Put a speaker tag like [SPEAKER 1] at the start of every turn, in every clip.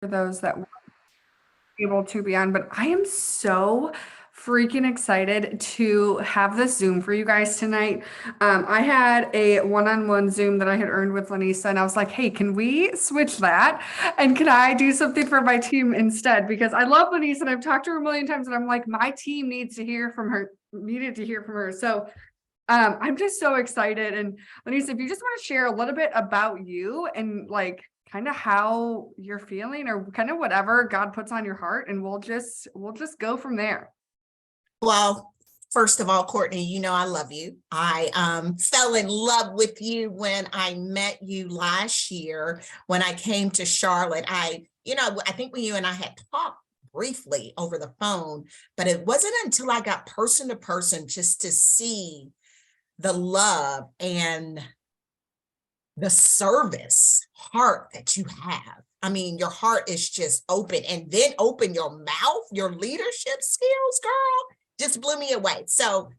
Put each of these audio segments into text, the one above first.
[SPEAKER 1] for those that weren't able to be on, but I am so freaking excited to have this Zoom for you guys tonight. I had a one-on-one Zoom that I had earned with Lynesa, and I was like, hey, can we switch that? And can I do something for my team instead? Because I love Lynesa and I've talked to her a million times, and I'm like, my team needed to hear from her. So I'm just so excited. And Lynesa, if you just want to share a little bit about you and like kind of how you're feeling or kind of whatever God puts on your heart, and we'll just go from there.
[SPEAKER 2] Well, first of all, Courtney, you know I love you. I fell in love with you when I met you last year when I came to Charlotte. I think when you and I had talked briefly over the phone, but it wasn't until I got person to person just to see the love and the service heart that you have. I mean, your heart is just open, and then open your mouth, your leadership skills, girl, just blew me away. So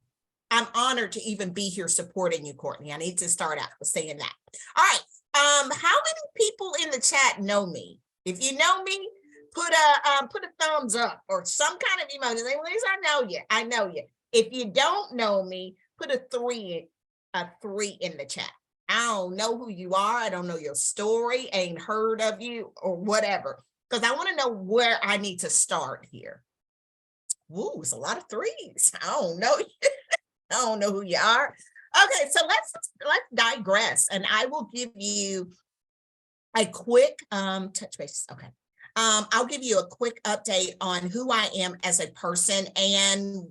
[SPEAKER 2] I'm honored to even be here supporting you, Courtney. I need to start out with saying that. All right. How many people in the chat know me? If you know me, put a thumbs up or some kind of emoji. Say, Lisa, I know you. I know you. If you don't know me, put a three in the chat. I don't know who you are. I don't know your story, ain't heard of you or whatever, because I want to know where I need to start here. Ooh, it's a lot of threes. I don't know. I don't know who you are. Okay, so let's digress, and I will give you a quick touch base. Okay. I'll give you a quick update on who I am as a person, and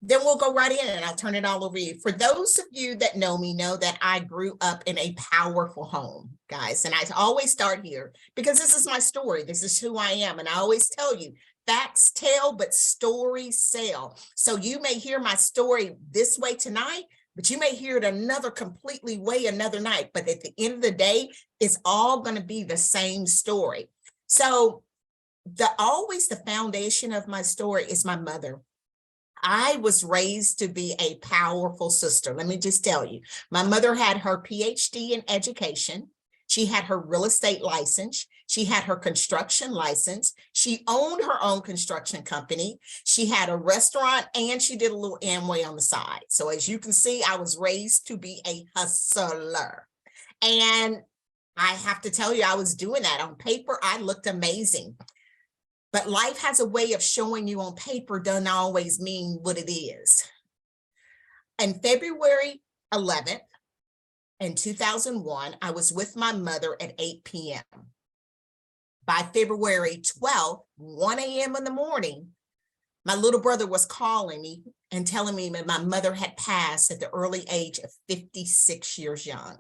[SPEAKER 2] then we'll go right in and I'll turn it all over to you. For those of you that know me, know that I grew up in a powerful home, guys. And I always start here because this is my story. This is who I am. And I always tell you, facts tell, but stories sell. So you may hear my story this way tonight, but you may hear it another completely way another night. But at the end of the day, it's all going to be the same story. So the foundation of my story is my mother. I was raised to be a powerful sister. Let me just tell you, my mother had her PhD in education. She had her real estate license. She had her construction license. She owned her own construction company. She had a restaurant, and she did a little Amway on the side. So as you can see, I was raised to be a hustler. And I have to tell you, I was doing that. On paper, I looked amazing. But life has a way of showing you on paper doesn't always mean what it is. On February 11th in 2001, I was with my mother at 8 p.m. By February 12th, 1 a.m. in the morning, my little brother was calling me and telling me that my mother had passed at the early age of 56 years young.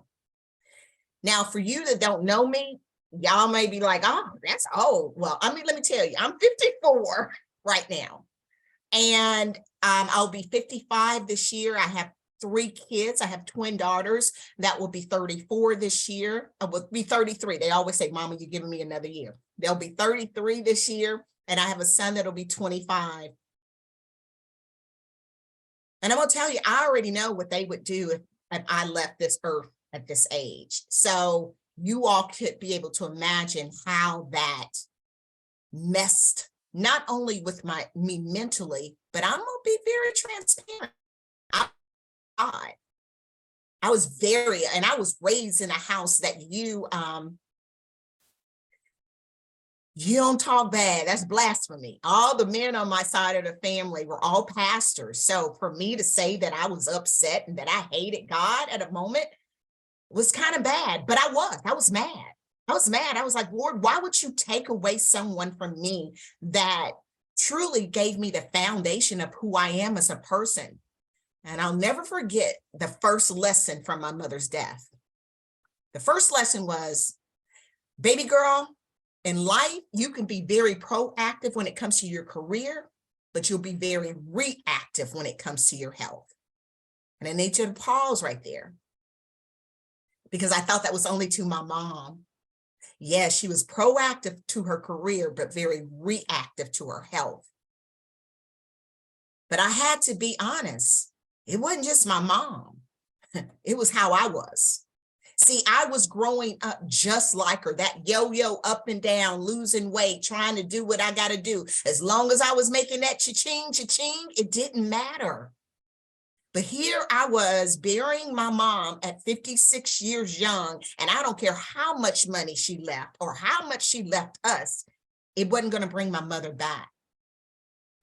[SPEAKER 2] Now, for you that don't know me, y'all may be like, oh, that's old. Well, I mean, let me tell you, I'm 54 right now. And I'll be 55 this year. I have 3 kids. I have twin daughters that will be 34 this year. I will be 33. They always say, Mama, you're giving me another year. They'll be 33 this year. And I have a son that'll be 25. And I'm going to tell you, I already know what they would do if I left this earth at this age. So you all could be able to imagine how that messed not only with me mentally, but I'm gonna be very transparent. I was and I was raised in a house that you don't talk bad. That's blasphemy. All the men on my side of the family were all pastors. So for me to say that I was upset and that I hated God at a moment was kind of bad, but I was mad. I was mad. I was like, Lord, why would you take away someone from me that truly gave me the foundation of who I am as a person? And I'll never forget the first lesson from my mother's death. The first lesson was, baby girl, in life, you can be very proactive when it comes to your career, but you'll be very reactive when it comes to your health. And I need you to pause right there, because I thought that was only to my mom. Yes, she was proactive to her career, but very reactive to her health. But I had to be honest. It wasn't just my mom. It was how I was. See, I was growing up just like her, that yo-yo up and down, losing weight, trying to do what I got to do. As long as I was making that cha-ching, cha-ching, it didn't matter. But here I was burying my mom at 56 years young, and I don't care how much money she left or how much she left us, it wasn't going to bring my mother back.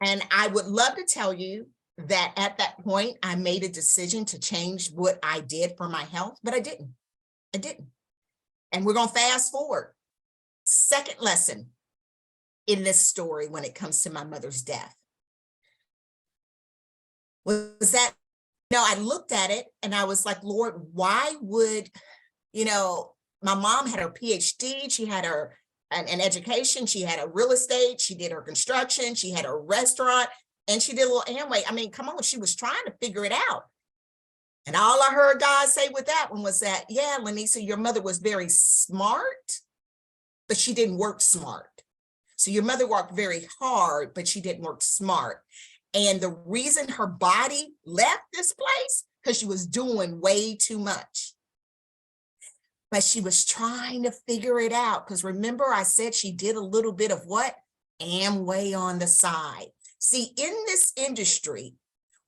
[SPEAKER 2] And I would love to tell you that at that point, I made a decision to change what I did for my health, but I didn't. I didn't. And we're going to fast forward. Second lesson in this story when it comes to my mother's death was that, I looked at it and I was like, Lord, why would, my mom had her PhD, she had an education, she had a real estate, she did her construction, she had a restaurant, and she did a little Amway. I mean, come on, she was trying to figure it out. And all I heard God say with that one was that, yeah, Lynesa, your mother was very smart, but she didn't work smart. So your mother worked very hard, but she didn't work smart. And the reason her body left this place, because she was doing way too much. But she was trying to figure it out. Because remember, I said she did a little bit of what? Amway on the side. See, in this industry,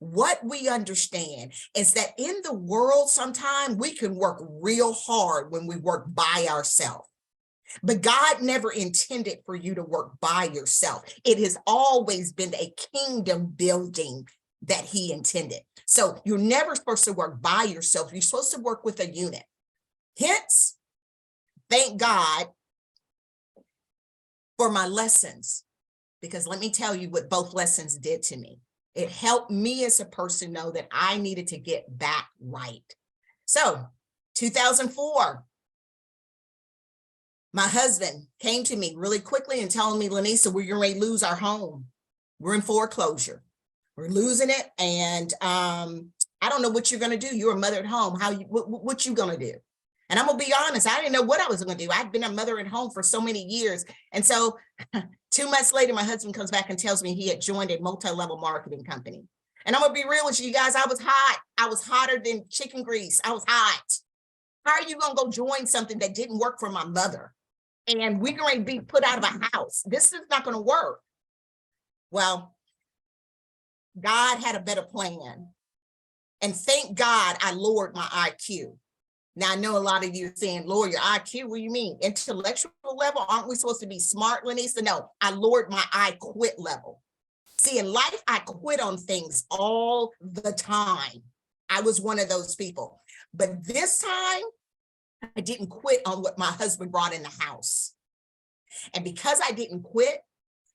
[SPEAKER 2] what we understand is that in the world, sometimes we can work real hard when we work by ourselves. But God never intended for you to work by yourself. It has always been a kingdom building that he intended. So you're never supposed to work by yourself. You're supposed to work with a unit. Hence, thank God for my lessons, because let me tell you what both lessons did to me. It helped me as a person know that I needed to get back right. So 2004, my husband came to me really quickly and telling me, Lynesa, we're going to lose our home. We're in foreclosure. We're losing it. And I don't know what you're going to do. You're a mother at home. What you going to do? And I'm going to be honest, I didn't know what I was going to do. I'd been a mother at home for so many years. And so 2 months later, my husband comes back and tells me he had joined a multi-level marketing company. And I'm going to be real with you guys. I was hot. I was hotter than chicken grease. I was hot. How are you going to go join something that didn't work for my mother? And we're going to be put out of a house. This is not going to work. Well, God had a better plan. And thank God I lowered my IQ. Now, I know a lot of you are saying, lower your IQ, what do you mean? Intellectual level? Aren't we supposed to be smart, Lynesa? No, I lowered my I quit level. See, in life, I quit on things all the time. I was one of those people. But this time, I didn't quit on what my husband brought in the house. And because I didn't quit,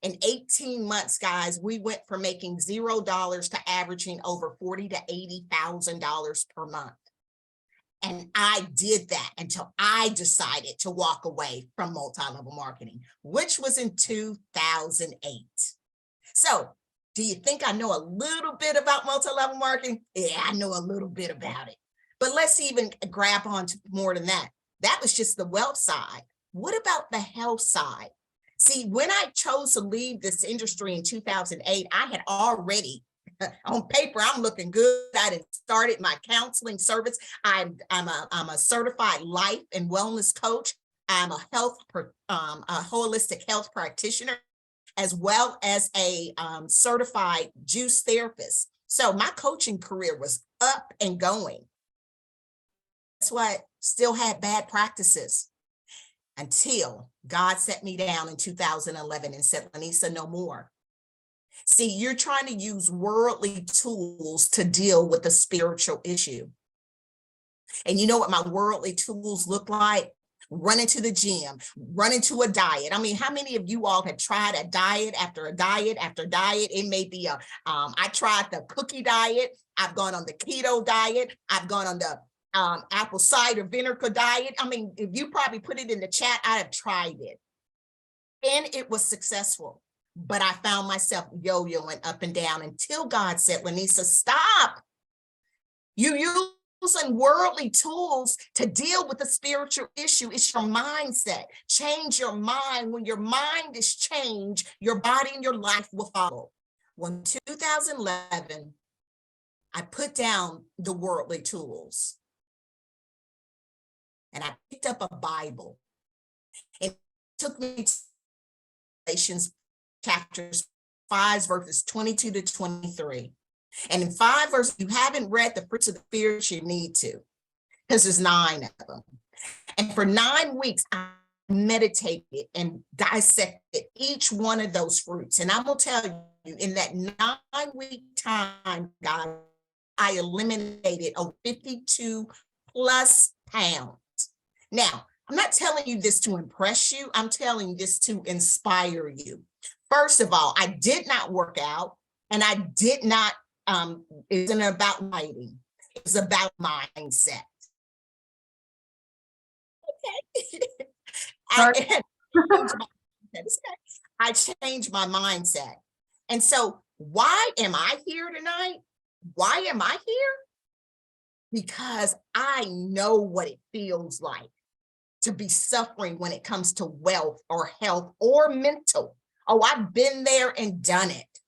[SPEAKER 2] in 18 months, guys, we went from making $0 to averaging over $40,000 to $80,000 per month. And I did that until I decided to walk away from multi-level marketing, which was in 2008. So do you think I know a little bit about multi-level marketing? Yeah, I know a little bit about it. But let's even grab on to more than that. That was just the wealth side. What about the health side? See, when I chose to leave this industry in 2008, I had already, on paper, I'm looking good. I had started my counseling service. I'm a certified life and wellness coach. I'm a holistic health practitioner, as well as a certified juice therapist. So my coaching career was up and going. That's why I still had bad practices until God set me down in 2011 and said, Lynesa, no more. See, you're trying to use worldly tools to deal with the spiritual issue. And you know what my worldly tools look like? Running to the gym, running to a diet. I mean, how many of you all have tried a diet after a diet after diet? It may be I tried the cookie diet. I've gone on the keto diet. I've gone on the apple cider vinegar diet. I mean, if you probably put it in the chat, I have tried it. And it was successful. But I found myself yo-yoing up and down until God said, Lynesa, stop. You using worldly tools to deal with the spiritual issue. It's your mindset. Change your mind. When your mind is changed, your body and your life will follow. Well, in 2011, I put down the worldly tools. and I picked up a Bible. It took me to Galatians chapters 5, verses 22 to 23. And in 5 verses, you haven't read the fruits of the Spirit, you need to, because there's 9 of them. And for 9 weeks, I meditated and dissected each one of those fruits. And I'm going to tell you, in that 9-week time, guys, I eliminated over 52 plus pounds. Now, I'm not telling you this to impress you. I'm telling you this to inspire you. First of all, I did not work out, and I did not, it wasn't about writing. It was about mindset. Okay. I changed my mindset. And so why am I here tonight? Why am I here? Because I know what it feels like to be suffering when it comes to wealth or health or mental. Oh, I've been there and done it.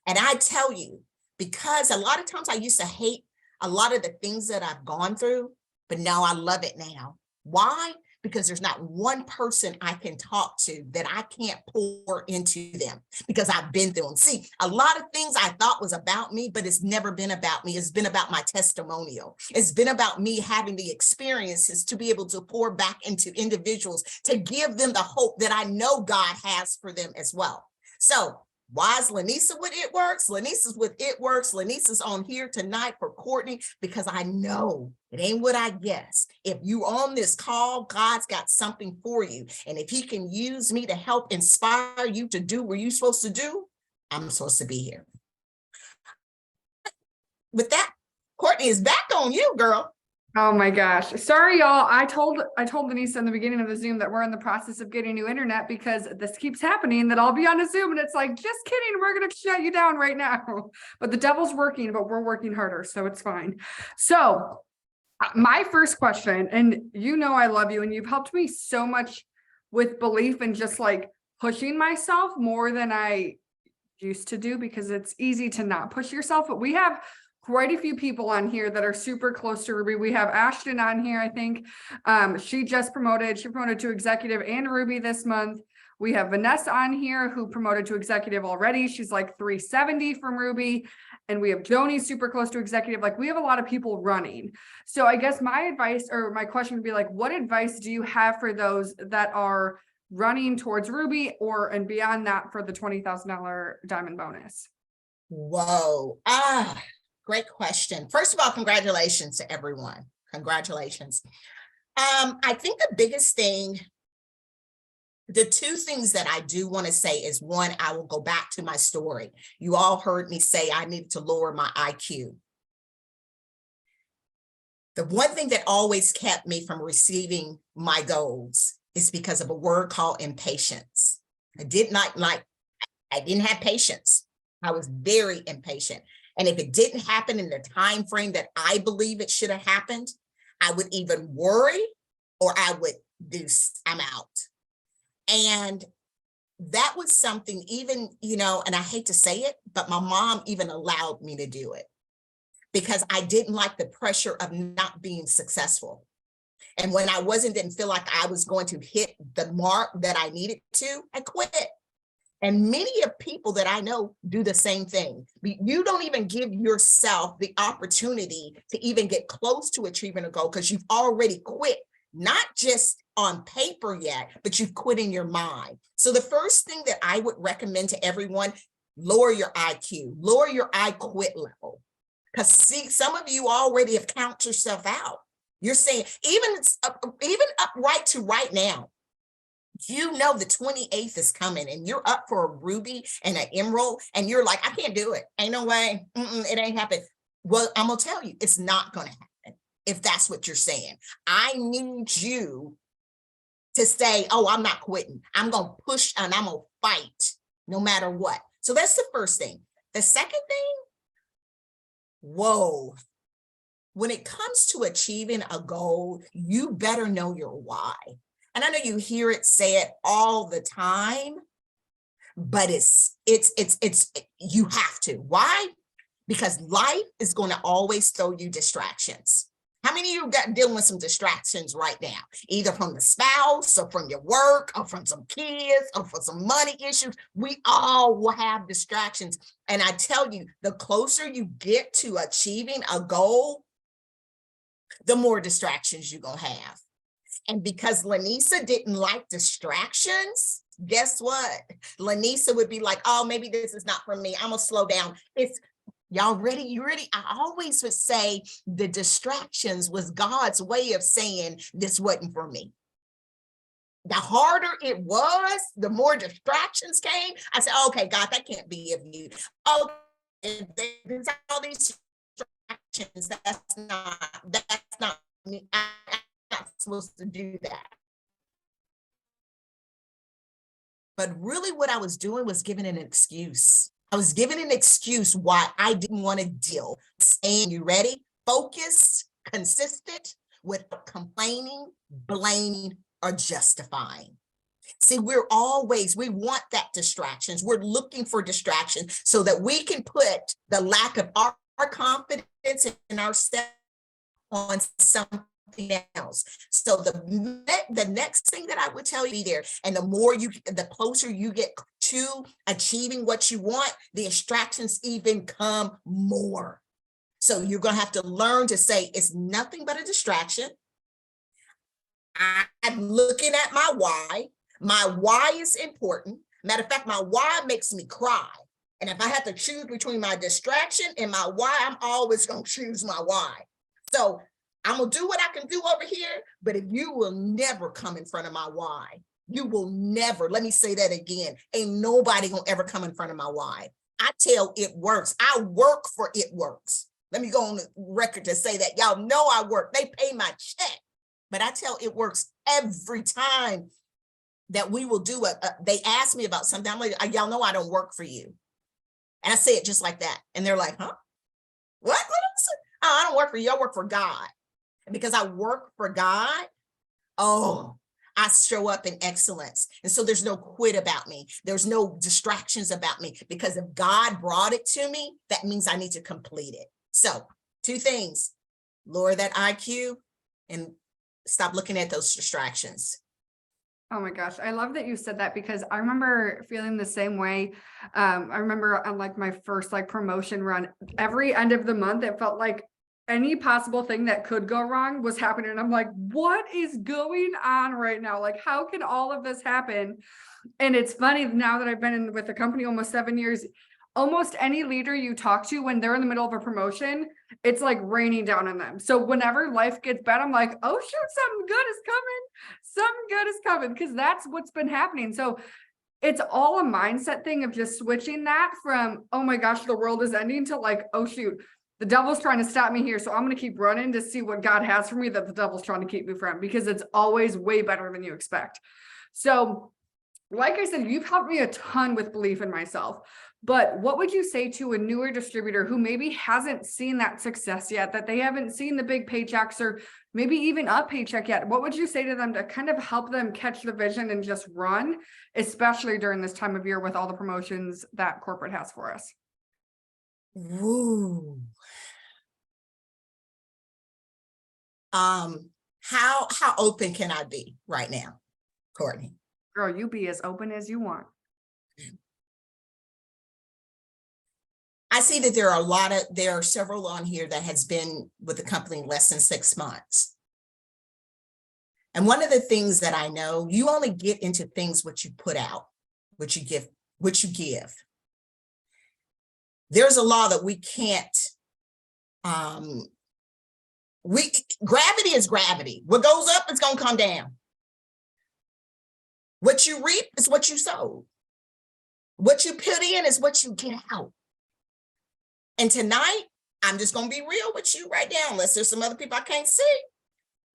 [SPEAKER 2] And I tell you, because a lot of times I used to hate a lot of the things that I've gone through, but now I love it now. Why? Because there's not one person I can talk to that I can't pour into them, because I've been through them. See, a lot of things I thought was about me, but it's never been about me. It's been about my testimonial. It's been about me having the experiences to be able to pour back into individuals, to give them the hope that I know God has for them as well. So why is Lynesa with It Works? Lynesa's with It Works. Lynesa's on here tonight for Courtney, because I know it ain't what I guess. If you on this call, God's got something for you. And if he can use me to help inspire you to do what you're supposed to do, I'm supposed to be here. With that, Courtney is back on you, girl.
[SPEAKER 1] Oh my gosh. Sorry, y'all. I told Lynesa in the beginning of the Zoom that we're in the process of getting new internet, because this keeps happening, that I'll be on a Zoom and it's like, just kidding, we're going to shut you down right now. But the devil's working, but we're working harder, so it's fine. So my first question, and you know I love you, and you've helped me so much with belief and just like pushing myself more than I used to do, because it's easy to not push yourself. But we have quite a few people on here that are super close to Ruby. We have Ashton on here, I think. She promoted to executive and Ruby this month. We have Vanessa on here, who promoted to executive already. She's like 370 from Ruby. And we have Joni super close to executive. Like, we have a lot of people running. So I guess my advice, or my question would be like, what advice do you have for those that are running towards Ruby and beyond that for the $20,000 diamond bonus?
[SPEAKER 2] Whoa. Great question. First of all, congratulations to everyone. Congratulations. I think the biggest thing, the two things that I do want to say is, one, I will go back to my story. You all heard me say I needed to lower my IQ. The one thing that always kept me from receiving my goals is because of a word called impatience. I didn't have patience. I was very impatient. And if it didn't happen in the time frame that I believe it should have happened, I would even worry, or I would do, I'm out. And that was something, even, and I hate to say it, but my mom even allowed me to do it, because I didn't like the pressure of not being successful. And when I didn't feel like I was going to hit the mark that I needed to, I quit. And many of people that I know do the same thing. You don't even give yourself the opportunity to even get close to achieving a goal, because you've already quit, not just on paper yet, but you've quit in your mind. So the first thing that I would recommend to everyone, lower your IQ, lower your I quit level. Because see, some of you already have counted yourself out. You're saying, even up right to right now, you know the 28th is coming and you're up for a ruby and an emerald, and you're like, I can't do it. Ain't no way. It ain't happening. Well, I'm going to tell you, it's not going to happen if that's what you're saying. I need you to say, oh, I'm not quitting. I'm going to push and I'm going to fight no matter what. So that's the first thing. The second thing, whoa. When it comes to achieving a goal, you better know your why. And I know you hear it, say it all the time, but you have to. Why? Because life is going to always throw you distractions. How many of you got dealing with some distractions right now, either from the spouse or from your work or from some kids or for some money issues? We all will have distractions. And I tell you, the closer you get to achieving a goal, the more distractions you're going to have. And because Lynesa didn't like distractions, guess what? Lynesa would be like, oh, maybe this is not for me. I'm going to slow down. Y'all ready? You ready? I always would say the distractions was God's way of saying this wasn't for me. The harder it was, the more distractions came. I said, okay, God, that can't be of you. Oh, there's all these distractions. That's not me. I'm not supposed to do that. But really what I was doing was giving an excuse. I was giving an excuse why I didn't want to deal. And you ready? Focused, consistent, without complaining, blaming, or justifying. See, we want that distractions. We're looking for distractions so that we can put the lack of our confidence in ourselves on something else. So the next thing that I would tell you, be there. And the closer you get to achieving what you want, the distractions even come more. So you're going to have to learn to say it's nothing but a distraction. I'm looking at my why. My why is important. Matter of fact, my why makes me cry. And if I have to choose between my distraction and my why, I'm always going to choose my why. So I'm going to do what I can do over here, but if you will never come in front of my why, you will never, let me say that again, ain't nobody going to ever come in front of my why. I tell it works. I work for it works. Let me go on the record to say that. Y'all know I work. They pay my check, but I tell it works every time that we will do they ask me about something. I'm like, y'all know I don't work for you. And I say it just like that. And they're like, huh? What? Oh, I don't work for you. I work for God. And because I work for God, I show up in excellence. And so there's no quit about me. There's no distractions about me, because if God brought it to me, that means I need to complete it. So 2 things: lower that IQ and stop looking at those distractions.
[SPEAKER 1] Oh my gosh, I love that you said that, because I remember feeling the same way. I remember on like my first like promotion run, every end of the month, it felt like any possible thing that could go wrong was happening. And I'm like, what is going on right now? Like, how can all of this happen? And it's funny, now that I've been with the company almost 7 years, almost any leader you talk to, when they're in the middle of a promotion, it's like raining down on them. So whenever life gets bad, I'm like, oh shoot, something good is coming. Something good is coming, because that's what's been happening. So it's all a mindset thing of just switching that from, oh my gosh, the world is ending, to like, oh shoot, the devil's trying to stop me here. So I'm going to keep running to see what God has for me that the devil's trying to keep me from, because it's always way better than you expect. So like I said, you've helped me a ton with belief in myself. But what would you say to a newer distributor who maybe hasn't seen that success yet, that they haven't seen the big paychecks or maybe even a paycheck yet? What would you say to them to kind of help them catch the vision and just run, especially during this time of year with all the promotions that corporate has for us?
[SPEAKER 2] Ooh. How open can I be right now, Courtney?
[SPEAKER 1] Girl, you be as open as you want.
[SPEAKER 2] I see that there are several on here that has been with the company less than 6 months. And one of the things that I know, you only get into things what you put out, what you give. There's a law that we can't, gravity is gravity. What goes up is going to come down. What you reap is what you sow. What you put in is what you get out. And tonight, I'm just going to be real with you right now, unless there's some other people I can't see.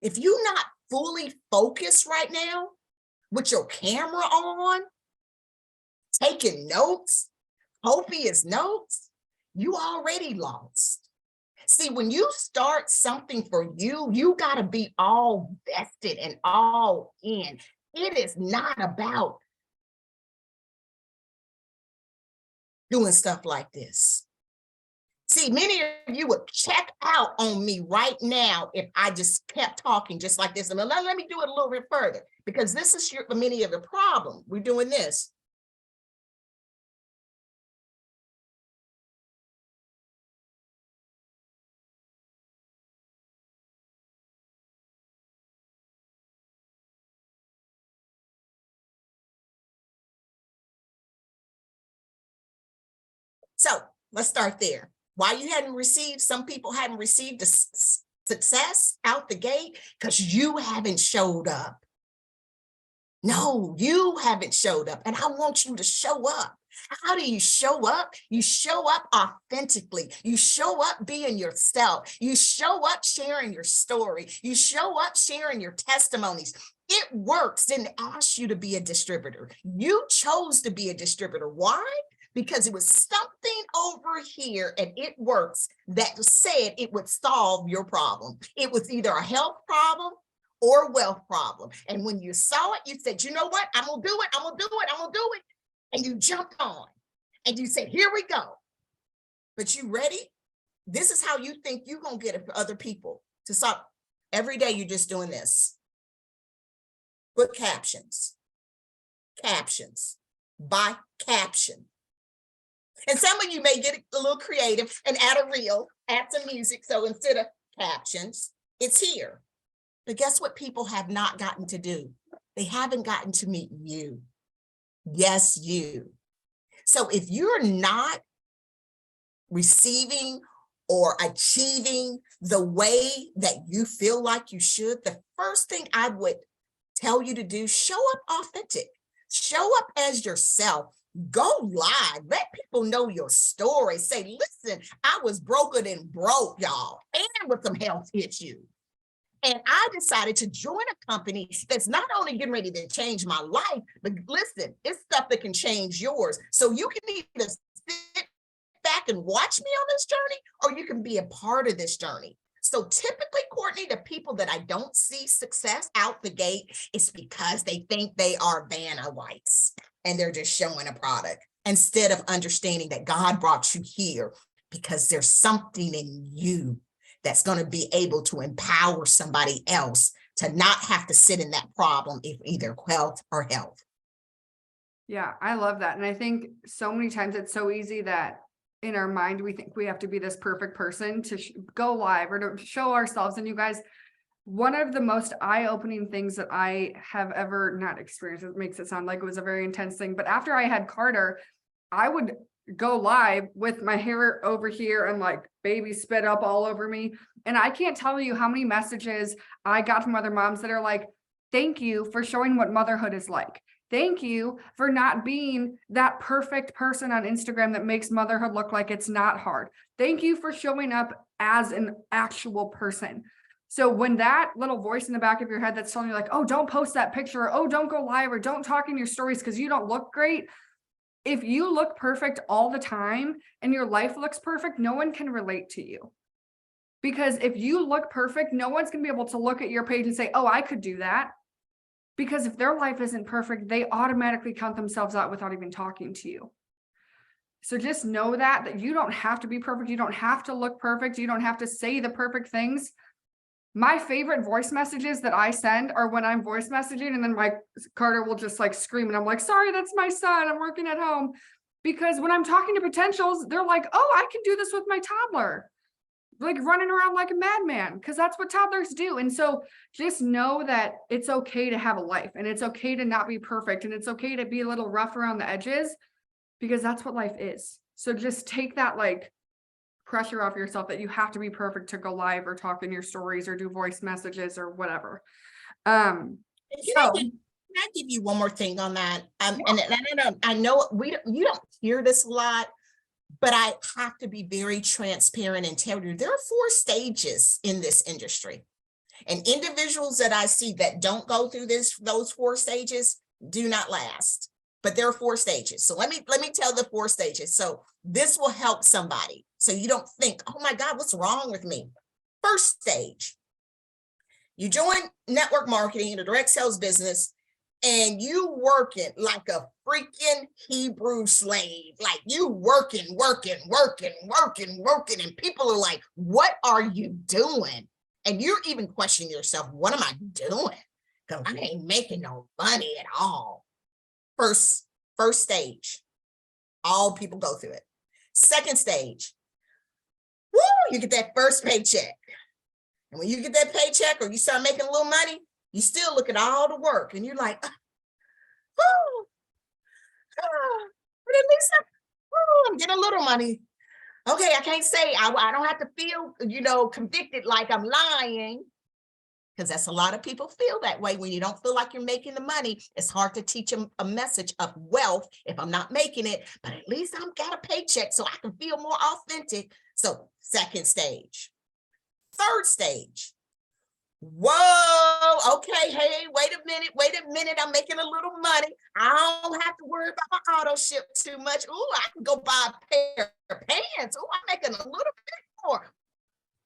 [SPEAKER 2] If you're not fully focused right now with your camera on, taking notes, copious notes, you already lost. See, when you start something for you, you got to be all vested and all in. It is not about doing stuff like this. See, many of you would check out on me right now if I just kept talking just like this. And let me do it a little bit further, because this is many of the problem. We're doing this. So let's start there. Why you hadn't received, some people hadn't received the success out the gate, because you haven't showed up. No, you haven't showed up, and I want you to show up. How do you show up? You show up authentically. You show up being yourself. You show up sharing your story. You show up sharing your testimonies. It Works didn't ask you to be a distributor. You chose to be a distributor. Why? Because it was something over here at It Works that said it would solve your problem. It was either a health problem or wealth problem. And when you saw it, you said, you know what? I'm going to do it. I'm going to do it. I'm going to do it. And you jumped on and you said, here we go. But you ready? This is how you think you're going to get it for other people to stop. Every day you're just doing this. Put captions by caption. And some of you may get a little creative and add a reel, add some music. So instead of captions, it's here. But guess what people have not gotten to do? They haven't gotten to meet you. Yes, you. So if you're not receiving or achieving the way that you feel like you should, the first thing I would tell you to do, show up authentic. Show up as yourself. Go live. Let people know your story. Say, listen, I was broker than broke, y'all, and with some health issues. And I decided to join a company that's not only getting ready to change my life, but listen, it's stuff that can change yours. So you can either sit back and watch me on this journey, or you can be a part of this journey. So typically, Courtney, the people that I don't see success out the gate, it's because they think they are Vanna Whites and they're just showing a product instead of understanding that God brought you here because there's something in you that's going to be able to empower somebody else to not have to sit in that problem, if either wealth or health.
[SPEAKER 1] Yeah, I love that. And I think so many times it's so easy that in our mind, we think we have to be this perfect person to go live or to show ourselves. And you guys, one of the most eye-opening things that I have ever not experienced, it makes it sound like it was a very intense thing, but after I had Carter, I would go live with my hair over here and like baby spit up all over me. And I can't tell you how many messages I got from other moms that are like, thank you for showing what motherhood is like. Thank you for not being that perfect person on Instagram that makes motherhood look like it's not hard. Thank you for showing up as an actual person. So when that little voice in the back of your head that's telling you like, oh, don't post that picture, or oh, don't go live, or don't talk in your stories because you don't look great. If you look perfect all the time and your life looks perfect, no one can relate to you. Because if you look perfect, no one's going to be able to look at your page and say, oh, I could do that. Because if their life isn't perfect, they automatically count themselves out without even talking to you. So just know that you don't have to be perfect. You don't have to look perfect. You don't have to say the perfect things. My favorite voice messages that I send are when I'm voice messaging and then my Carter will just like scream and I'm like, sorry, that's my son. I'm working at home. Because when I'm talking to potentials, they're like, oh, I can do this with my toddler. Like running around like a madman, because that's what toddlers do. And so just know that it's okay to have a life and it's okay to not be perfect. And it's okay to be a little rough around the edges because that's what life is. So just take that like pressure off yourself that you have to be perfect to go live or talk in your stories or do voice messages or whatever.
[SPEAKER 2] Can I give you one more thing on that? And I know you don't hear this a lot, but I have to be very transparent and tell you there are 4 stages in this industry. And individuals that I see that don't go through those 4 stages do not last. But there are 4 stages. So let me tell the 4 stages. So this will help somebody. So you don't think, oh my God, what's wrong with me? First stage, you join network marketing in a direct sales business and you working like a freaking Hebrew slave, like you working, and people are like, what are you doing? And you're even questioning yourself, what am I doing? Because I ain't making no money at all. First stage, all people go through it. Second stage, woo, you get that first paycheck. And when you get that paycheck or you start making a little money, you still look at all the work and you're like, oh, but at least I'm getting a little money. Okay, I can't say I don't have to feel, convicted like I'm lying, because that's a lot of people feel that way. When you don't feel like you're making the money, it's hard to teach them a message of wealth if I'm not making it, but at least I've got a paycheck so I can feel more authentic. So second stage. Third stage. Whoa, okay, hey, wait a minute, I'm making a little money. I don't have to worry about my auto ship too much. Ooh, I can go buy a pair of pants. Ooh, I'm making a little bit more.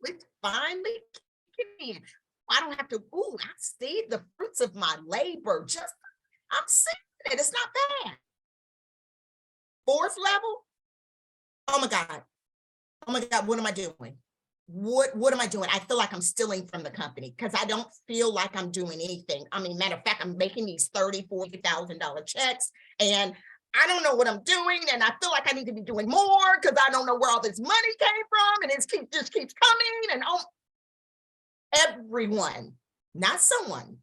[SPEAKER 2] It's finally kicking in. I don't have to, I see the fruits of my labor. I'm seeing it, it's not bad. Fourth level, oh my God, what am I doing? What am I doing? I feel like I'm stealing from the company because I don't feel like I'm doing anything. I mean, matter of fact, I'm making these $30,000-$40,000 checks and I don't know what I'm doing. And I feel like I need to be doing more because I don't know where all this money came from. And it just keeps coming. And everyone, not someone,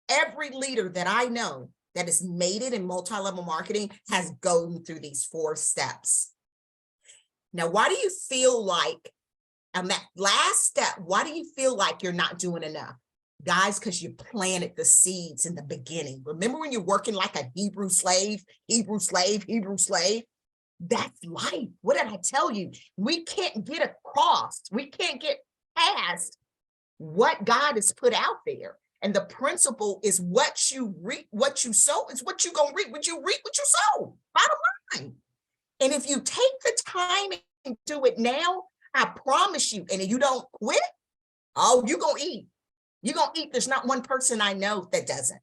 [SPEAKER 2] every leader that I know that has made it in multi-level marketing has gone through these 4 steps. Now, why do you feel like, and that last step, why do you feel like you're not doing enough? Guys, because you planted the seeds in the beginning. Remember when you're working like a Hebrew slave? That's life. What did I tell you? We can't get across. We can't get past what God has put out there. And the principle is what you reap, what you sow is what you're going to reap. What you reap, what you sow. Bottom line. And if you take the time and do it now, I promise you, and if you don't quit, you're going to eat. You're going to eat. There's not one person I know that doesn't.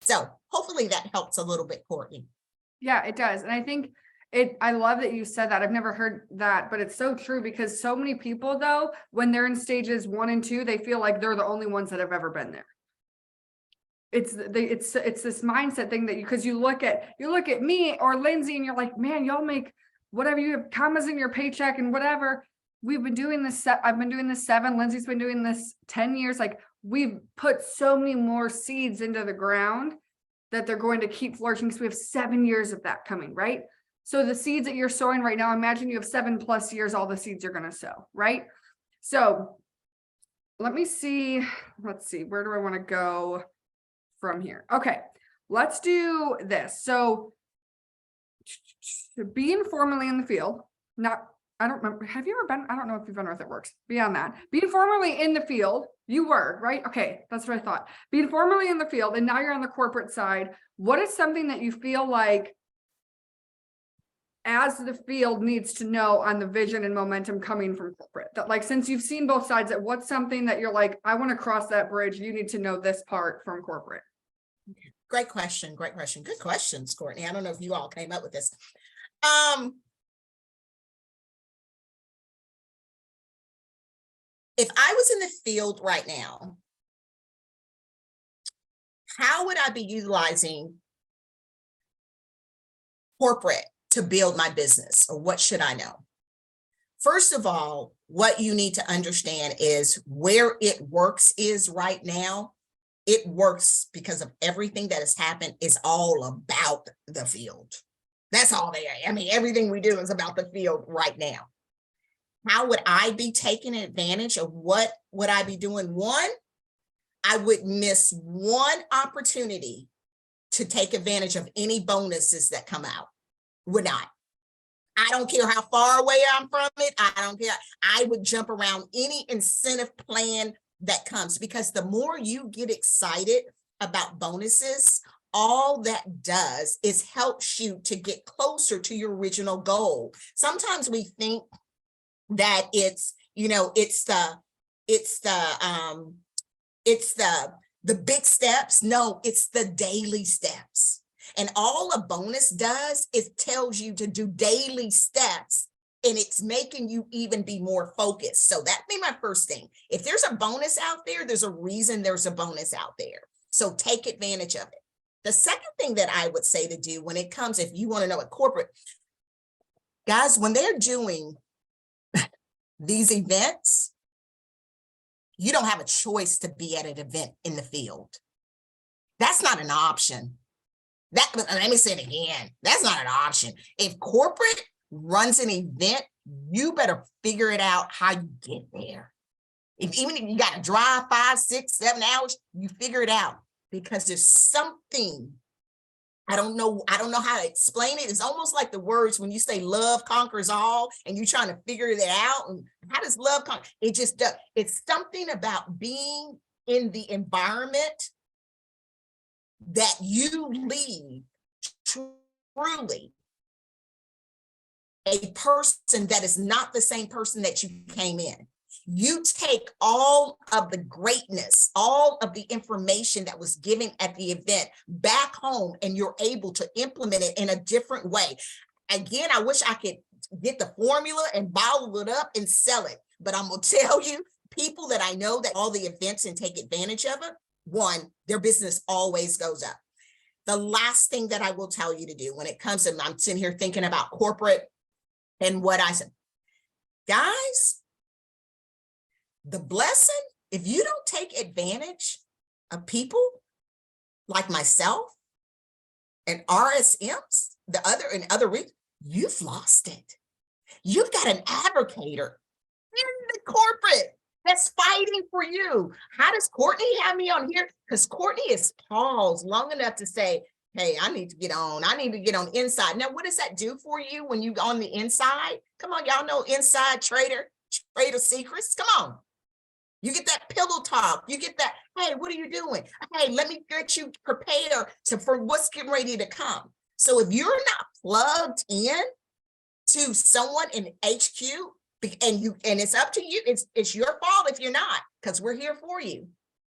[SPEAKER 2] So hopefully that helps a little bit, Courtney.
[SPEAKER 1] Yeah, it does. And I think I love that you said that. I've never heard that, but it's so true because so many people though, when they're in stages 1 and 2, they feel like they're the only ones that have ever been there. It's this mindset thing that because you look at me or Lindsay and you're like, man, y'all make whatever, you have commas in your paycheck and whatever. We've been doing this. I've been doing this 7. Lindsay's been doing this 10 years. Like we've put so many more seeds into the ground that they're going to keep flourishing because we have 7 years of that coming, right? So the seeds that you're sowing right now, imagine you have 7+ years, all the seeds you're going to sow, right? So let's see, where do I want to go from here? Okay, let's do this. So being formally in the field, I don't remember. Have you ever been? I don't know if you've been or if it works. Beyond that, being formally in the field, you were, right? Okay, that's what I thought. Being formally in the field, and now you're on the corporate side. What is something that you feel like as the field needs to know on the vision and momentum coming from corporate? That like, since you've seen both sides, that what's something that you're like, I want to cross that bridge. You need to know this part from corporate.
[SPEAKER 2] Great question. Good questions, Courtney. I don't know if you all came up with this. If I was in the field right now, how would I be utilizing corporate to build my business, or what should I know? First of all, what you need to understand is where it works is right now. It works because of everything that has happened is all about the field. That's all they are. I mean, everything we do is about the field right now. How would I be taking advantage of what would I be doing? One, I would miss one opportunity to take advantage of any bonuses that come out. Would not. I don't care how far away I'm from it. I don't care. I would jump around any incentive plan that comes, because the more you get excited about bonuses, all that does is helps you to get closer to your original goal. Sometimes we think that it's the the big steps. No, it's the daily steps. And all a bonus does is tells you to do daily steps, and it's making you even be more focused. So that'd be my first thing. If there's a bonus out there, there's a reason there's a bonus out there. So take advantage of it. The second thing that I would say to do when it comes, if you want to know what corporate, guys, when they're doing these events, you don't have a choice to be at an event in the field. That's not an option. Let me say it again. That's not an option. If corporate runs an event, you better figure it out how you get there. Even if you got to drive 5, 6, 7 hours, you figure it out, because there's something. I don't know how to explain it. It's almost like the words when you say love conquers all, and you're trying to figure it out. And how does love conquer? It just does. It's something about being in the environment that you leave truly a person that is not the same person that you came in. You take all of the greatness, all of the information that was given at the event back home, and you're able to implement it in a different way. Again, I wish I could get the formula and bottle it up and sell it. But I'm going to tell you, people that I know that all the events and take advantage of it, one, their business always goes up. The last thing that I will tell you to do when it comes to, I'm sitting here thinking about corporate and what I said, guys, the blessing, if you don't take advantage of people like myself and RSMs, in other regions, you've lost it. You've got an advocator in the corporate that's fighting for you. How does Courtney have me on here? Because Courtney is paused long enough to say, hey, I need to get on. I need to get on inside. Now, what does that do for you when you go on the inside? Come on, y'all know inside trader secrets. Come on. You get that pillow talk. You get that, hey, what are you doing? Hey, let me get you prepared for what's getting ready to come. So if you're not plugged in to someone in HQ, and it's up to you, it's your fault if you're not, because we're here for you.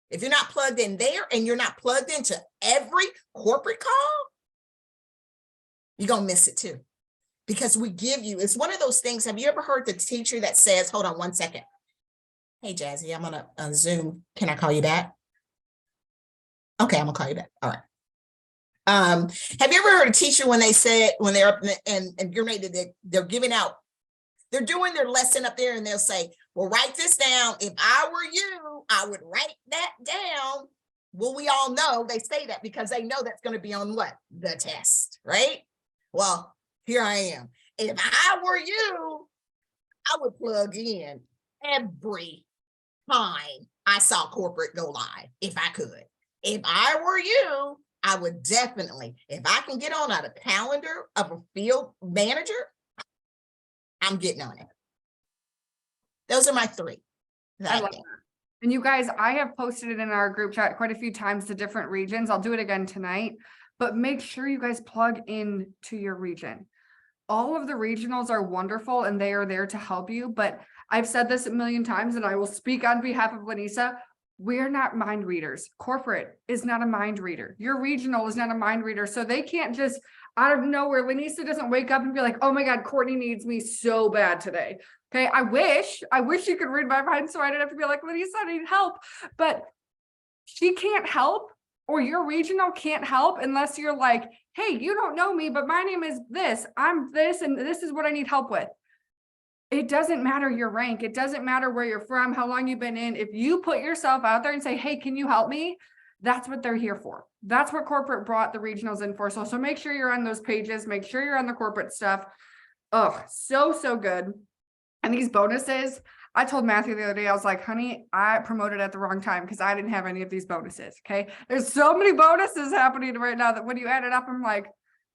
[SPEAKER 2] If you're not plugged in there and you're not plugged into every corporate call, you're going to miss it too. Because we give you, it's one of those things. Have you ever heard the teacher that says, hold on one second. Hey, Jazzy, I'm on a Zoom. Can I call you back? Okay, I'm gonna call you back. All right. Have you ever heard a teacher when they said, when they're up and you're ready to, they're giving out, they're doing their lesson up there and they'll say, well, write this down. If I were you, I would write that down. Well, we all know they say that because they know that's going to be on what? The test, right? Well, here I am. If I were you, I would plug in every time I saw corporate go live, if I could. If I were you, I would definitely, if I can get on a calendar of a field manager, I'm getting on it. Those are my 3.
[SPEAKER 1] I love that. And you guys, I have posted it in our group chat quite a few times to different regions. I'll do it again tonight, but make sure you guys plug in to your region. All of the regionals are wonderful and they are there to help you, but I've said this a million times and I will speak on behalf of Lynesa. We're not mind readers. Corporate is not a mind reader. Your regional is not a mind reader. So they can't just out of nowhere, Lynesa doesn't wake up and be like, oh my God, Courtney needs me so bad today. Okay. I wish you could read my mind so I didn't have to be like, Lynesa, I need help, but she can't help, or your regional can't help unless you're like, hey, you don't know me, but my name is this, I'm this, and this is what I need help with. It doesn't matter your rank. It doesn't matter where you're from, how long you've been in. If you put yourself out there and say, hey, can you help me? That's what they're here for. That's what corporate brought the regionals in for. So make sure you're on those pages. Make sure you're on the corporate stuff. Oh, so good. And these bonuses, I told Matthew the other day, I was like, honey, I promoted at the wrong time because I didn't have any of these bonuses. Okay. There's so many bonuses happening right now that when you add it up, I'm like,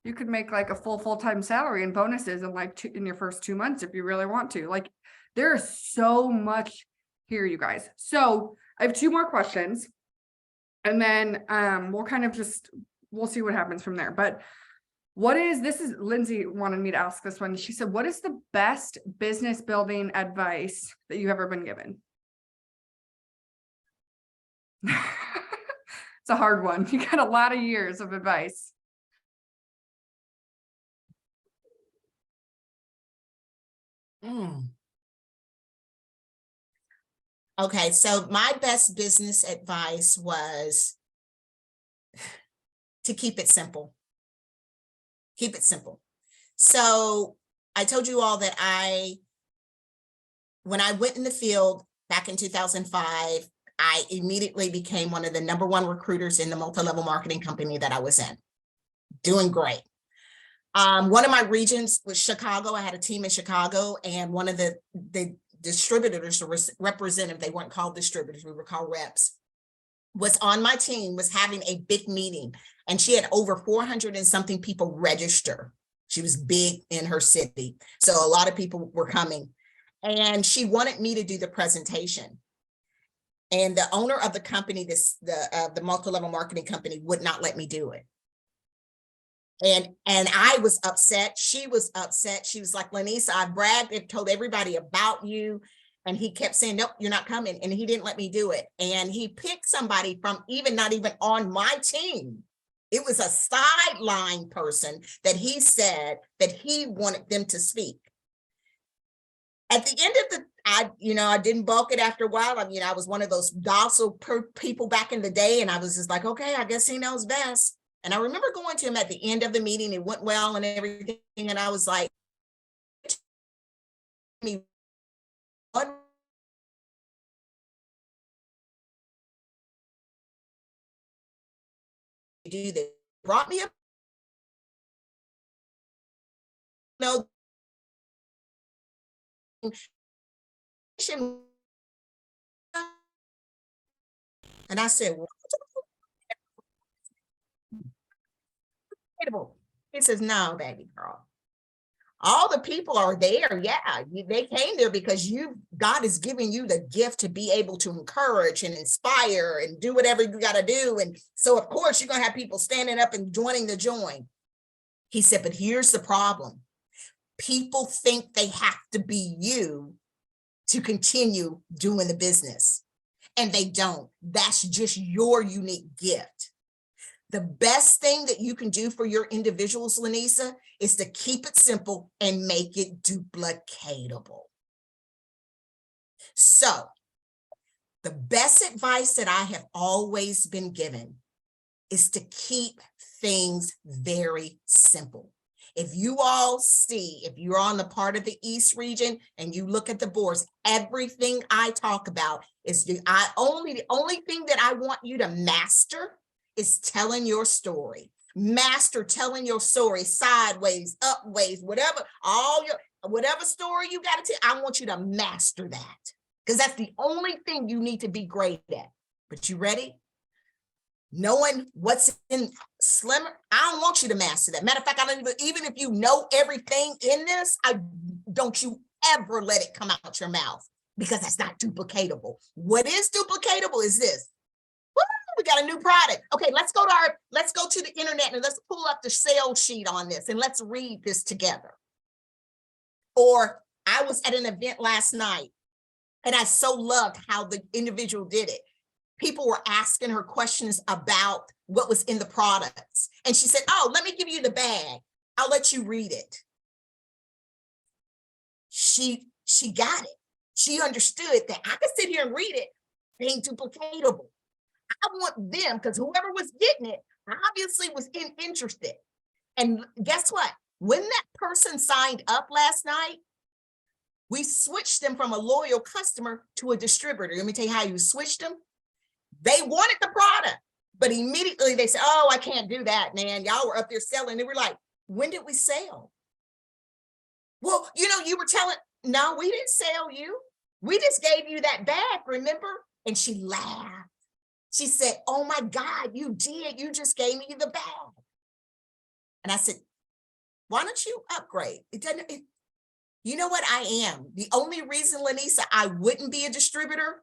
[SPEAKER 1] you could make like a full-time salary and bonuses in your first 2 months if you really want to. Like, there's so much here, you guys. So I have 2 more questions and then we'll see what happens from there. But this is Lindsay wanted me to ask this one. She said, what is the best business building advice that you've ever been given? It's a hard one. You got a lot of years of advice.
[SPEAKER 2] Mm. Okay, so my best business advice was to keep it simple. Keep it simple. So I told you all that when I went in the field back in 2005, I immediately became one of the #1 recruiters in the multi-level marketing company that I was in. Doing great. One of my regions was Chicago. I had a team in Chicago, and one of the distributors or representative, they weren't called distributors, we were called reps, was on my team, was having a big meeting, and she had over 400 and something people register. She was big in her city, so a lot of people were coming, and she wanted me to do the presentation. And the owner of the company, the multi-level marketing company, would not let me do it. And I was upset. She was upset. She was like, Lynesa, I bragged and told everybody about you. And he kept saying, nope, you're not coming. And he didn't let me do it. And he picked somebody from not even on my team. It was a sideline person that he said that he wanted them to speak. At the end of I didn't bulk it after a while. I mean, I was one of those docile people back in the day. And I was just like, okay, I guess he knows best. And I remember going to him at the end of the meeting. It went well and everything. And I was like, what do that brought me up? No. And I said, what? He says, no, baby girl. All the people are there. Yeah, they came there because God is giving you the gift to be able to encourage and inspire and do whatever you got to do. And so, of course, you're going to have people standing up and joining the join. He said, but here's the problem. People think they have to be you to continue doing the business. And they don't. That's just your unique gift. The best thing that you can do for your individuals, Lynesa, is to keep it simple and make it duplicatable. So the best advice that I have always been given is to keep things very simple. If you all see, if you're on the part of the East region and you look at the boards, everything I talk about is the only thing that I want you to master is telling your story. Master telling your story sideways, upways, whatever story you got to tell. I want you to master that because that's the only thing you need to be great at. But you ready? Knowing what's in Slimmer, I don't want you to master that. Matter of fact, I don't even if you know everything in this, don't you ever let it come out your mouth because that's not duplicatable. What is duplicatable is this. Woo, we got a new product. Okay, let's go to the internet and let's pull up the sales sheet on this and let's read this together. Or I was at an event last night and I so loved how the individual did it. People were asking her questions about what was in the products. And she said, oh, let me give you the bag. I'll let you read it. She got it. She understood that I could sit here and read it. It ain't duplicatable. I want them, because whoever was getting it obviously was interested. And guess what? When that person signed up last night, we switched them from a loyal customer to a distributor. Let me tell you how you switched them. They wanted the product, but immediately they said, oh, I can't do that, man. Y'all were up there selling. They were like, when did we sell? Well, you were telling, no, we didn't sell you. We just gave you that bag, remember? And she laughed. She said, oh my God, you did. You just gave me the bag. And I said, why don't you upgrade? You know what I am? The only reason, Lynesa, I wouldn't be a distributor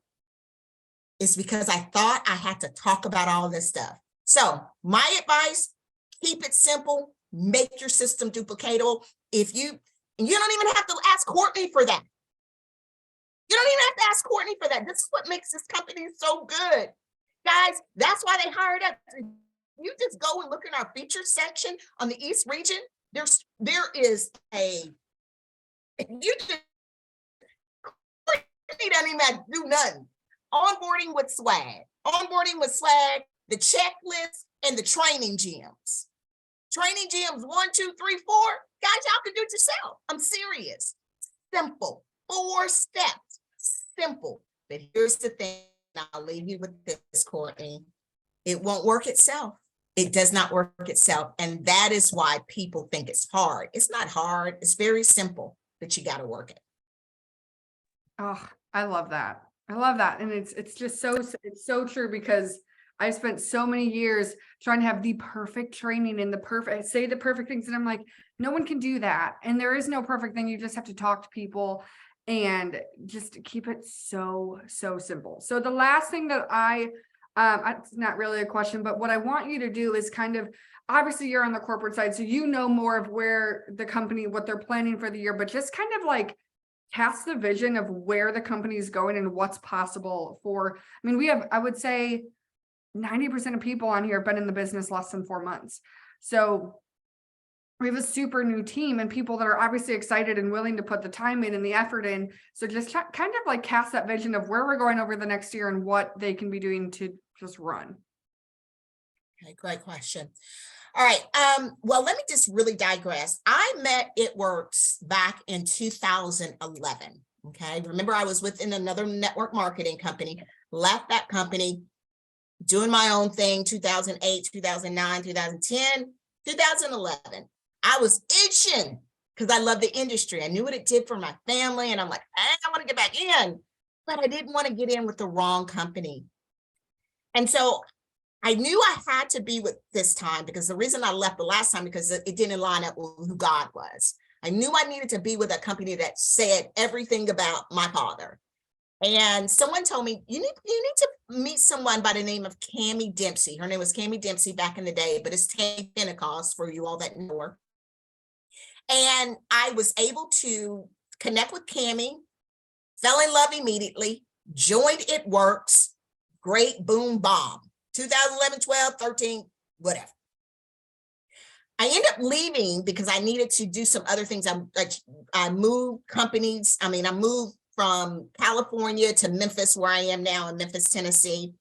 [SPEAKER 2] is because I thought I had to talk about all this stuff. So my advice, keep it simple, make your system duplicatable. You don't even have to ask Courtney for that. You don't even have to ask Courtney for that. This is what makes this company so good. Guys, that's why they hired us. You just go and look in our feature section on the East region. There is a, you just doesn't even have to do nothing. Onboarding with swag. Onboarding with swag, the checklist, and the training gyms. Training gyms 1, 2, 3, 4. Guys, y'all can do it yourself. I'm serious. Simple. 4 steps. Simple. But here's the thing. I'll leave you with this, Courtney. It won't work itself. It does not work itself. And that is why people think it's hard. It's not hard. It's very simple, but you got to work it.
[SPEAKER 1] Oh, I love that. I love that. And it's just it's so true, because I spent so many years trying to have the perfect training and say the perfect things. And I'm like, no one can do that. And there is no perfect thing. You just have to talk to people and just keep it so simple. So the last thing that it's not really a question, but what I want you to do is kind of, obviously you're on the corporate side, so you know more of where the company, what they're planning for the year, but just kind of like cast the vision of where the company is going and what's possible for, I mean, we have, I would say 90% of people on here have been in the business less than 4 months. So we have a super new team and people that are obviously excited and willing to put the time in and the effort in. So just kind of like cast that vision of where we're going over the next year and what they can be doing to just run.
[SPEAKER 2] Okay, great question. All right. Well, let me just really digress. I met It Works back in 2011. Okay. Remember, I was within another network marketing company, left that company, doing my own thing, 2008, 2009, 2010, 2011. I was itching because I love the industry. I knew what it did for my family. And I'm like, I want to get back in, but I didn't want to get in with the wrong company. And so I knew I had to be with this time, because the reason I left the last time, because it didn't line up with who God was. I knew I needed to be with a company that said everything about my father. And someone told me, you need to meet someone by the name of Cammie Dempsey. Her name was Cammie Dempsey back in the day, but it's Tammy Pentecost for you all that know her. And I was able to connect with Cammie, fell in love immediately, joined It Works, great, boom, bomb. 2011, 12, 13, whatever. I ended up leaving because I needed to do some other things. I moved companies. I moved from California to Memphis, where I am now in Memphis, Tennessee.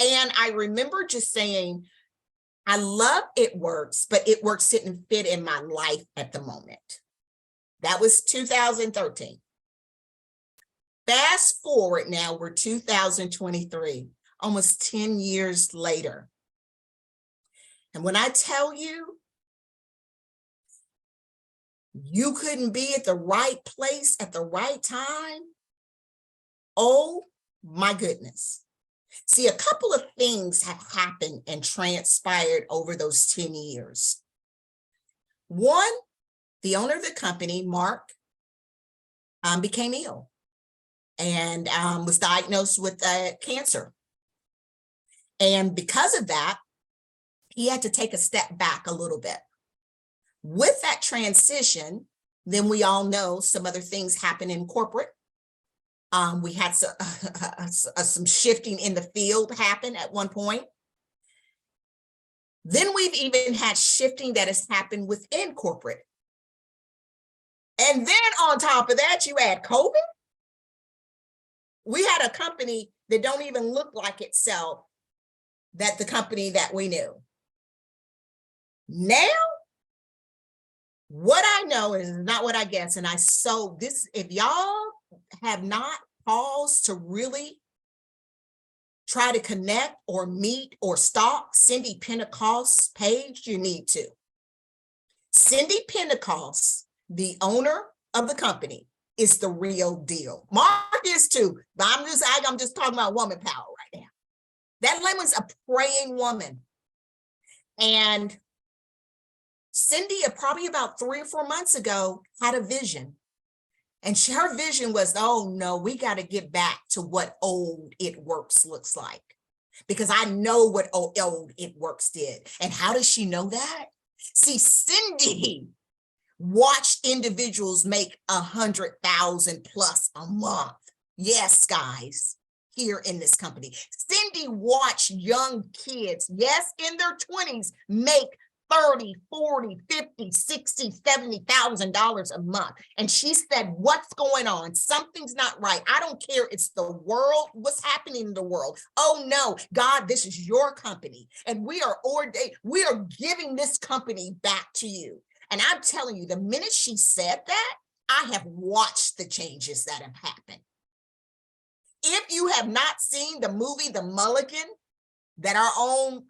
[SPEAKER 2] And I remember just saying, I love It Works, but It Works didn't fit in my life at the moment. That was 2013. Fast forward now, we're 2023. Almost 10 years later. And when I tell you, you couldn't be at the right place at the right time, oh my goodness. See, a couple of things have happened and transpired over those 10 years. One, the owner of the company, Mark, became ill and was diagnosed with cancer. And because of that, he had to take a step back a little bit. With that transition, then we all know some other things happen in corporate. We had some shifting in the field happen at one point. Then we've even had shifting that has happened within corporate. And then on top of that, you add COVID. We had a company that don't even look like itself, that the company that we knew. Now, what I know is not what I guess. And if y'all have not paused to really try to connect or meet or stalk Cindy Pentecost's page, you need to. Cindy Pentecost, the owner of the company, is the real deal. Mark is too, but I'm just talking about woman power right now. That woman's a praying woman. And Cindy, probably about 3 or 4 months ago, had a vision. And her vision was, oh no, we got to get back to what old It Works looks like. Because I know what old It Works did. And how does she know that? See, Cindy watched individuals make 100,000 plus a month. Yes, guys, here in this company. Wendy watched young kids, yes, in their 20s, make 30, 40, 50, 60, $70,000 a month. And she said, what's going on? Something's not right. I don't care. It's the world. What's happening in the world? Oh no, God, this is your company. And we are ordained. We are giving this company back to you. And I'm telling you, the minute she said that, I have watched the changes that have happened. If you have not seen the movie, The Mulligan, that our own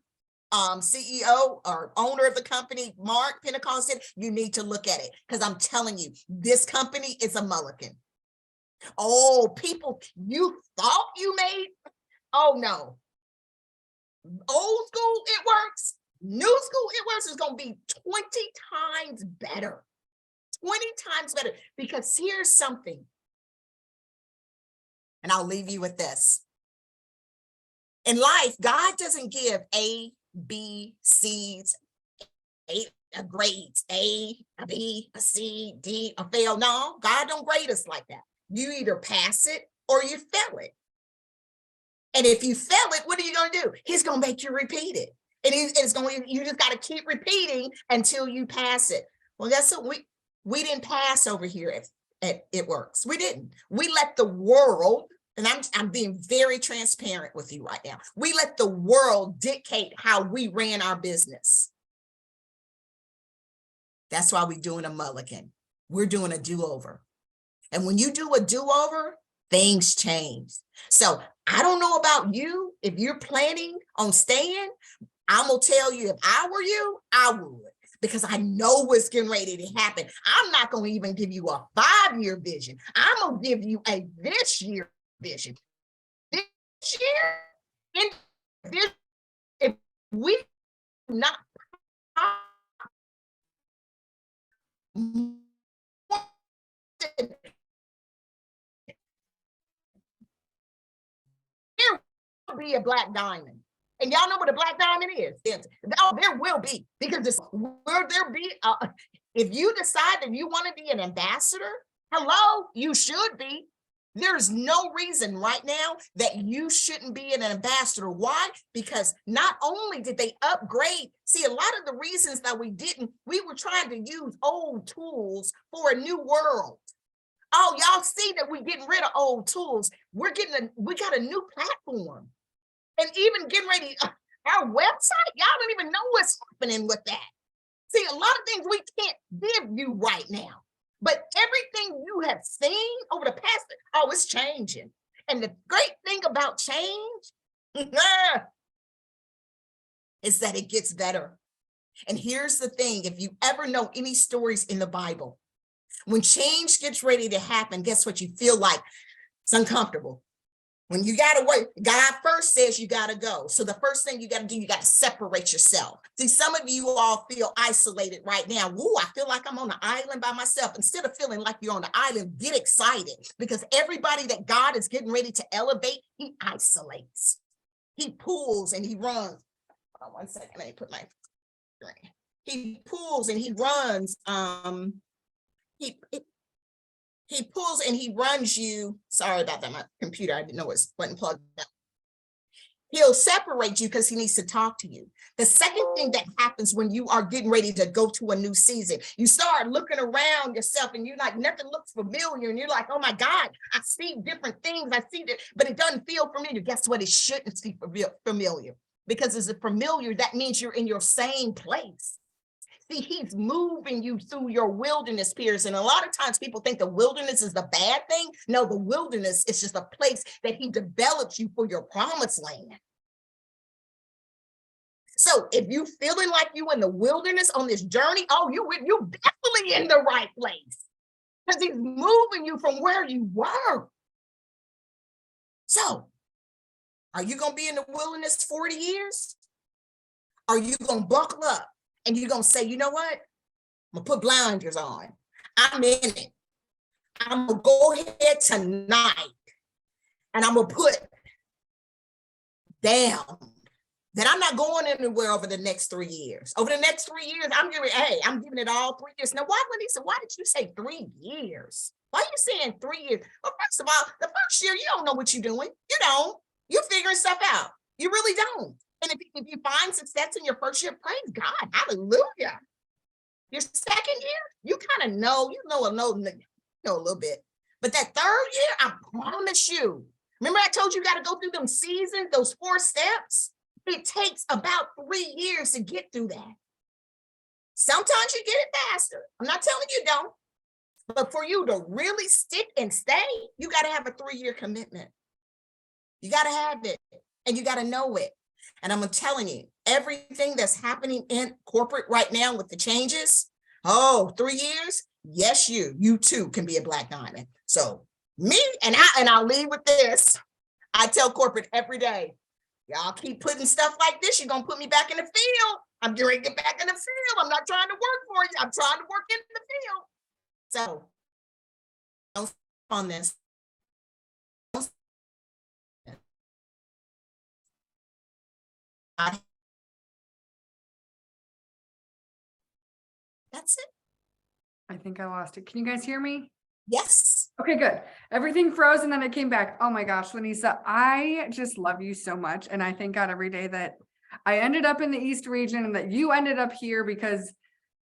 [SPEAKER 2] CEO or owner of the company, Mark Pentecost, said, you need to look at it, because I'm telling you, this company is a mulligan. Oh, people, you thought you made, oh no. Old school, it works. New school, it works. It's going to be 20 times better. 20 times better. Because here's something, and I'll leave you with this. In life, God doesn't give A, B, C's, a grades, A, a B, a C, D, a fail. No, God don't grade us like that. You either pass it or you fail it. And if you fail it, what are you going to do? He's going to make you repeat it. And it's going, you just got to keep repeating until you pass it. Well, that's what we didn't pass over here at It Works. We didn't. We let the world, and I'm being very transparent with you right now. We let the world dictate how we ran our business. That's why we're doing a mulligan. We're doing a do-over. And when you do a do-over, things change. So I don't know about you. If you're planning on staying, I'm going to tell you, if I were you, I would. Because I know what's getting ready to happen. I'm not going to even give you a 5-year vision. I'm going to give you a this year vision. This year, if we not there will be a black diamond. And y'all know what a black diamond is. Oh, there will be, because will there be, if you decide that you want to be an ambassador, hello, you should be. There's no reason right now that you shouldn't be an ambassador. Why? Because not only did they upgrade, see, a lot of the reasons that we were trying to use old tools for a new world. Oh, y'all see that we're getting rid of old tools. We got a new platform. And even getting ready, our website, y'all don't even know what's happening with that. See, a lot of things we can't give you right now. But everything you have seen over the past, oh, it's changing. And the great thing about change is that it gets better. And here's the thing, if you ever know any stories in the Bible, when change gets ready to happen, guess what? You feel like it's uncomfortable. When you got to wait, God first says you got to go. So the first thing you got to do, you got to separate yourself. See, some of you all feel isolated right now. Woo, I feel like I'm on an island by myself. Instead of feeling like you're on the island, get excited, because everybody that God is getting ready to elevate, he isolates. He pulls and he runs. Oh, 1 second, let me put my screen. He pulls and he runs. He pulls and he runs you. Sorry about that, my computer, I didn't know it wasn't plugged up. He'll separate you because he needs to talk to you. The second thing that happens when you are getting ready to go to a new season, you start looking around yourself and you're like, nothing looks familiar. And you're like, oh my God, I see different things. I see that, but it doesn't feel familiar. Guess what? It shouldn't be familiar, because as a familiar, that means you're in your same place. See, he's moving you through your wilderness periods. And a lot of times people think the wilderness is the bad thing. No, the wilderness is just a place that he develops you for your promised land. So if you feeling like you in the wilderness on this journey, oh, you're definitely in the right place, because he's moving you from where you were. So are you going to be in the wilderness 40 years? Are you going to buckle up? And you're going to say, you know what? I'm going to put blinders on. I'm in it. I'm going to go ahead tonight. And I'm going to put down that I'm not going anywhere over the next 3 years. Over the next 3 years, I'm giving it all 3 years. Now, why, Lynesa, why did you say 3 years? Why are you saying 3 years? Well, first of all, the first year, you don't know what you're doing. You don't. You're figuring stuff out. You really don't. And if you find success in your first year, praise God, hallelujah. Your second year, you kind of know, know a little bit. But that third year, I promise you, remember I told you got to go through them seasons, those 4 steps? It takes about 3 years to get through that. Sometimes you get it faster. I'm not telling you don't. But for you to really stick and stay, you got to have a 3-year commitment. You got to have it and you got to know it. And I'm telling you, everything that's happening in corporate right now with the changes, 3 years, yes, you too can be a black diamond. So me, and I'll leave with this. I tell corporate every day, y'all keep putting stuff like this, you're going to put me back in the field. I'm going to get back in the field. I'm not trying to work for you. I'm trying to work in the field. So don't on this. That's it.
[SPEAKER 1] I think I lost it. Can you guys hear me?
[SPEAKER 2] Yes.
[SPEAKER 1] Okay, good. Everything froze and then it came back. Oh my gosh, Lynesa, I just love you so much. And I thank God every day that I ended up in the East region and that you ended up here, because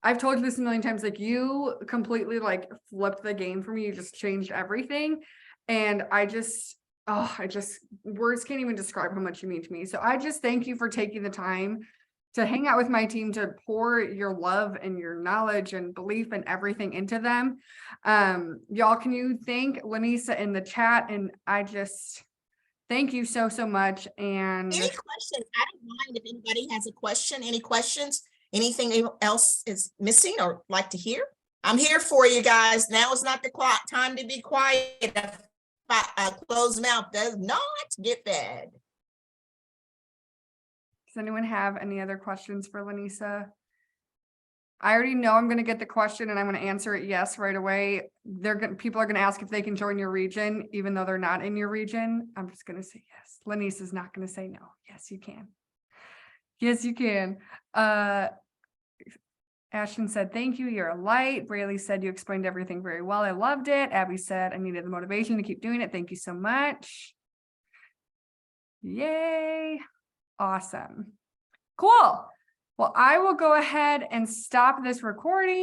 [SPEAKER 1] I've told you this a million times, like you completely like flipped the game for me. You just changed everything. And words can't even describe how much you mean to me. So I just thank you for taking the time to hang out with my team, to pour your love and your knowledge and belief and everything into them. Y'all, can you thank Lynesa in the chat? And I just thank you so, so much. And
[SPEAKER 2] any questions? I don't mind if anybody has a question. Any questions? Anything else is missing or like to hear? I'm here for you guys. Now is not the time to be quiet. A closed mouth does not get fed.
[SPEAKER 1] Does anyone have any other questions for Lynesa? I already know I'm going to get the question and I'm going to answer it yes right away. People are going to ask if they can join your region, even though they're not in your region. I'm just going to say yes. Lynesa's not going to say no. Yes, you can. Yes, you can. Ashton said, thank you. You're a light. Braylee said, you explained everything very well. I loved it. Abby said, I needed the motivation to keep doing it. Thank you so much. Yay. Awesome. Cool. Well, I will go ahead and stop this recording.